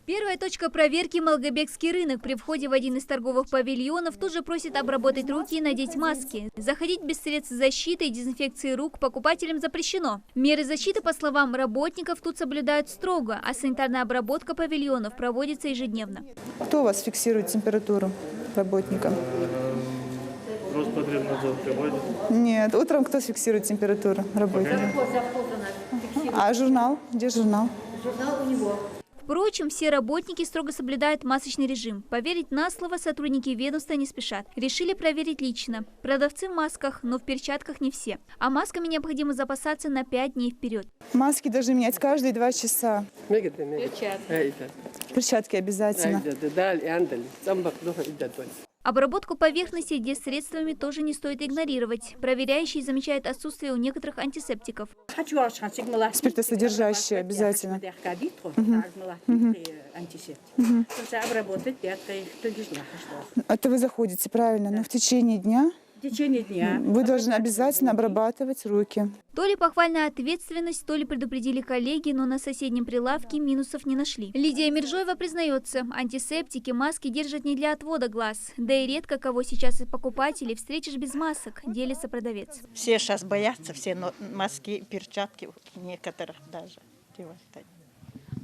Первая точка проверки – Малгобекский рынок. При входе в один из торговых павильонов тут же просят обработать руки и надеть маски. Заходить без средств защиты и дезинфекции рук покупателям запрещено. Меры защиты, по словам работников, тут соблюдают строго, а санитарная обработка павильонов проводится ежедневно. Кто у вас фиксирует температуру работникам? Роспотребнадзор приводит. Нет, утром кто фиксирует температуру работникам? А журнал? Где журнал? Журнал у него. Впрочем, все работники строго соблюдают масочный режим. Поверить на слово сотрудники ведомства не спешат. Решили проверить лично. Продавцы в масках, но в перчатках не все. А масками необходимо запасаться на 5 дней вперед. Маски должны менять каждые 2 часа. Перчатки обязательно. Обработку поверхностей дезсредствами тоже не стоит игнорировать. Проверяющие замечают отсутствие у некоторых антисептиков. Спиртосодержащие обязательно. Это вы заходите, правильно, но в течение дня вы должны обязательно обрабатывать руки. То ли похвальная ответственность, то ли предупредили коллеги, но на соседнем прилавке минусов не нашли. Лидия Миржоева признается, антисептики, маски держат не для отвода глаз. Да и редко кого сейчас из покупателей встретишь без масок, делится продавец. Все сейчас боятся, все маски, перчатки, некоторых даже.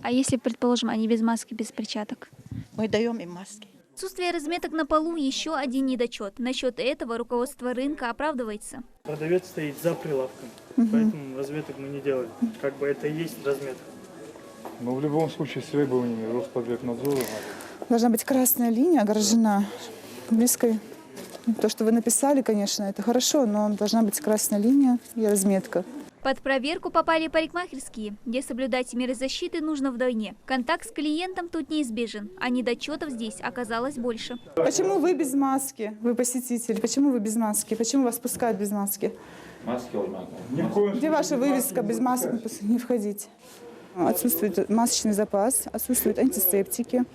А если, предположим, они без маски, без перчаток? Мы даем им маски. Отсутствие разметок на полу – еще один недочет. Насчет этого руководство рынка оправдывается. Продавец стоит за прилавком, поэтому разметок мы не делаем. Как бы это и есть разметка. Но в любом случае с требованиями Роспотребнадзора. Должна быть красная линия огорожена близкой. То, что вы написали, конечно, это хорошо, но должна быть красная линия и разметка. Под проверку попали парикмахерские, где соблюдать меры защиты нужно вдвойне. Контакт с клиентом тут неизбежен, а недочетов здесь оказалось больше. Почему вы без маски? Вы посетитель. Почему вы без маски? Почему вас пускают без маски? Где ваша вывеска без маски не входить? Отсутствует масочный запас, отсутствуют антисептики,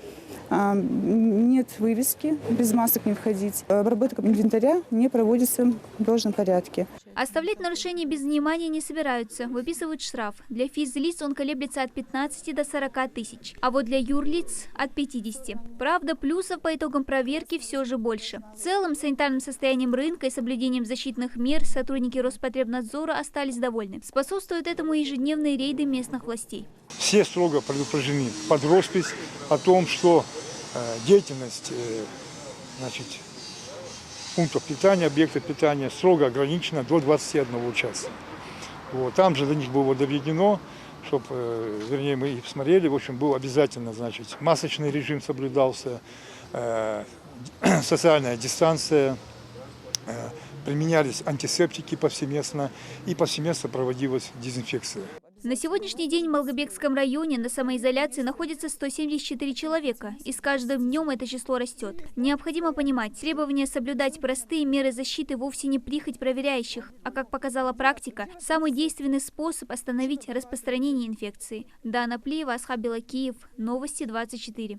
нет вывески, без масок не входить. Обработка инвентаря не проводится в должном порядке. Оставлять нарушения без внимания не собираются, выписывают штраф. Для физлиц он колеблется от 15 до 40 тысяч, а вот для юрлиц от 50. Правда, плюсов по итогам проверки все же больше. В целом, санитарным состоянием рынка и соблюдением защитных мер сотрудники Роспотребнадзора остались довольны. Способствуют этому ежедневные рейды местных властей. Все строго предупреждены под роспись о том, что деятельность пунктов питания, объектов питания строго ограничена до 21 часа. Вот. Там же до них было доведено, чтобы, вернее, мы их посмотрели, в общем, был обязательно, масочный режим соблюдался, социальная дистанция, применялись антисептики повсеместно и повсеместно проводилась дезинфекция. На сегодняшний день в Малгобекском районе на самоизоляции находится 174 человека, и с каждым днем это число растет. Необходимо понимать, требования соблюдать простые меры защиты вовсе не прихоть проверяющих, а, как показала практика, самый действенный способ остановить распространение инфекции. Дана Плиева, Асхаб Белакиев, Новости 24.